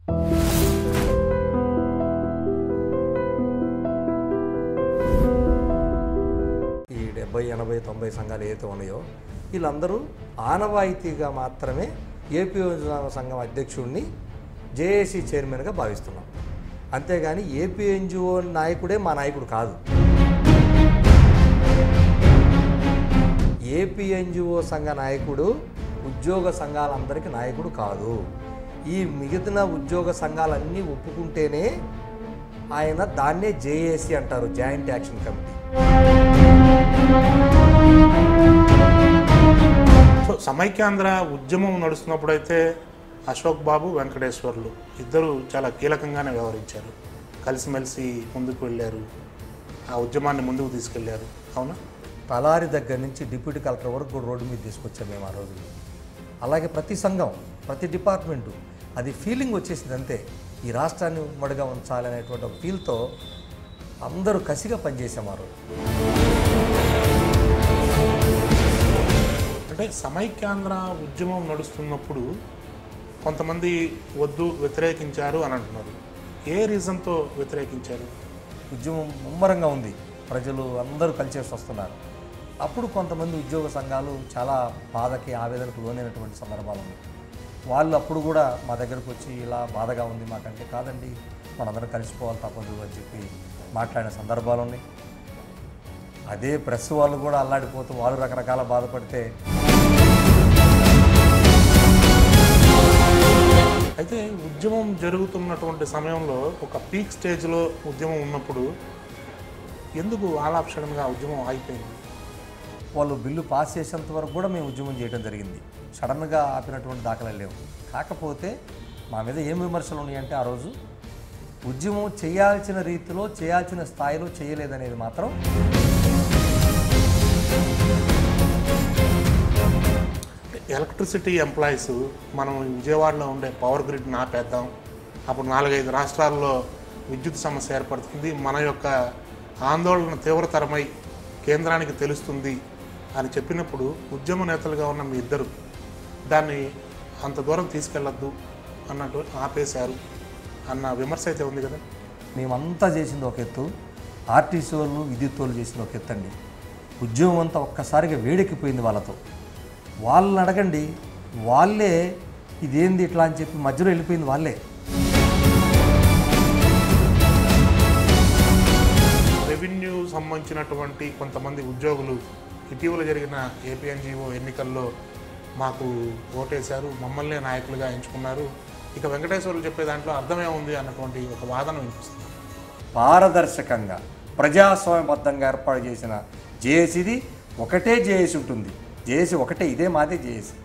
ఈ 70, 80, 90 సంఘాలు ఏవైతే ఉన్నాయో వీళ్ళందరూ ఆనవాయితీగా మాత్రమే ఏపీ సంఘం అధ్యక్షుడిని జేఏసీ చైర్మన్గా భావిస్తున్నాం. అంతేగాని ఏపీ ఎన్జిఓ నాయకుడే మా నాయకుడు కాదు. ఏపీ ఎన్జిఓ సంఘ నాయకుడు ఉద్యోగ సంఘాలందరికీ నాయకుడు కాదు. ఈ మిగతా ఉద్యోగ సంఘాలన్నీ ఒప్పుకుంటేనే ఆయన దాన్నే జేఏసీ అంటారు, joint action committee. So Samaikyandhra ఉద్యమం నడుస్తున్నప్పుడైతే అశోక్ బాబు, వెంకటేశ్వర్లు ఇద్దరు చాలా కీలకంగానే వ్యవహరించారు. కలిసిమెలిసి ముందుకు వెళ్ళారు, ఆ ఉద్యమాన్ని ముందుకు తీసుకెళ్లారు. అవునా? తలారి దగ్గర నుంచి డిప్యూటీ కలెక్టర్ వరకు కూడా రోడ్డు మీద తీసుకొచ్చాం మేము ఆ రోజు. అలాగే ప్రతి సంఘం, ప్రతి డిపార్ట్మెంటు అది ఫీలింగ్ వచ్చేసింది అంతే. ఈ రాష్ట్రాన్ని ఉమ్మడిగా ఉంచాలనేటువంటి ఒక ఫీల్తో అందరూ కసిగా పనిచేసాం ఆ రోజు. అంటే సమైక్యాంధ్ర ఉద్యమం నడుస్తున్నప్పుడు కొంతమంది వద్దు, వ్యతిరేకించారు అని అంటున్నారు. ఏ రీజన్తో వ్యతిరేకించారు? ఉద్యమం ముమ్మరంగా ఉంది, ప్రజలు అందరూ కలిసేసి వస్తున్నారు. అప్పుడు కొంతమంది ఉద్యోగ సంఘాలు చాలా బాధకి, ఆవేదనకు లోనైనటువంటి సందర్భాలు ఉన్నాయి. వాళ్ళు అప్పుడు కూడా మా దగ్గరకు వచ్చి ఇలా బాధగా ఉంది మాకంటే, కాదండి మనందరం కలిసిపోవాలి తప్పదు అని చెప్పి మాట్లాడిన సందర్భాలు ఉన్నాయి. అదే ప్రెస్ వాళ్ళు కూడా అల్లాడిపోతూ వాళ్ళు రకరకాల బాధపడితే, అయితే ఉద్యమం జరుగుతున్నటువంటి సమయంలో ఒక పీక్ స్టేజ్లో ఉద్యమం ఉన్నప్పుడు ఎందుకు ఆలాప్షణంగా ఉద్యమం ఆగిపోయింది? వాళ్ళు బిల్లు పాస్ చేసేంత వరకు కూడా మేము ఉద్యమం చేయడం జరిగింది. సడన్గా ఆపినటువంటి దాఖలాలు లేవు. కాకపోతే మా మీద ఏం విమర్శలు ఉన్నాయంటే, ఆ రోజు ఉద్యమం చేయాల్సిన రీతిలో, చేయాల్సిన స్థాయిలో చేయలేదనేది మాత్రం. ఎలక్ట్రిసిటీ ఎంప్లాయీస్ మనం విజయవాడలో ఉండే పవర్ గ్రిడ్ని ఆపేద్దాం, అప్పుడు 4-5 రాష్ట్రాల్లో విద్యుత్ సమస్య ఏర్పడుతుంది, మన యొక్క ఆందోళన తీవ్రతరమై కేంద్రానికి తెలుస్తుంది అని చెప్పినప్పుడు ఉద్యమ నేతలుగా ఉన్న మీ ఇద్దరు దాన్ని అంత దూరం తీసుకెళ్ళొద్దు అన్నట్టు ఆపేశారు అన్న విమర్శ అయితే ఉంది కదా. మేమంతా చేసింది ఒక ఎత్తు, ఆర్టీసీ వాళ్ళు, విద్యుత్ వాళ్ళు చేసింది ఒక ఎత్తు అండి. ఉద్యమం అంతా ఒక్కసారిగా వేడెక్కిపోయింది వాళ్ళతో. వాళ్ళని అడగండి, వాళ్ళే ఇదేంది ఇట్లా అని చెప్పి మధ్యలో వెళ్ళిపోయింది వాళ్ళే. రెవెన్యూ సంబంధించినటువంటి కొంతమంది ఉద్యోగులు ఇటీవల జరిగిన ఏపీఎన్జిఓ ఎన్నికల్లో మాకు ఓటేశారు, మమ్మల్నే నాయకులుగా ఎంచుకున్నారు, ఇక వెంకటేశ్వర్లు చెప్పే దాంట్లో అర్థమే ఉంది అన్నటువంటి ఒక వాదన వినిపిస్తుంది. పారదర్శకంగా ప్రజాస్వామ్యబద్ధంగా ఏర్పాటు చేసిన జేఏసీది ఒకటే జేఏసీ ఉంటుంది. జేఏసీ ఒకటే, ఇదే మాదే జేఏసీ.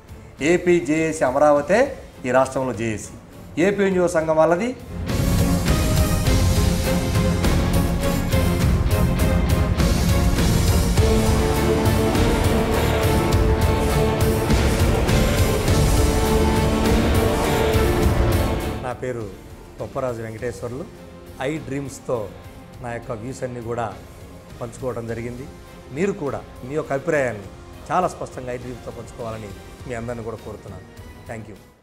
ఏపీ జేఏసీ అమరావతే ఈ రాష్ట్రంలో జేఏసీ. ఏపీ ఎన్జిఓ సంఘం వాళ్ళది నా పేరు గొప్పరాజు వెంకటేశ్వర్లు. ఐ డ్రీమ్స్తో నా యొక్క వ్యూస్ అన్నీ కూడా పంచుకోవడం జరిగింది. మీరు కూడా మీ యొక్క అభిప్రాయాన్ని చాలా స్పష్టంగా ఐ డ్రీమ్స్తో పంచుకోవాలని మీ అందరిని కూడా కోరుతున్నాను. Thank you.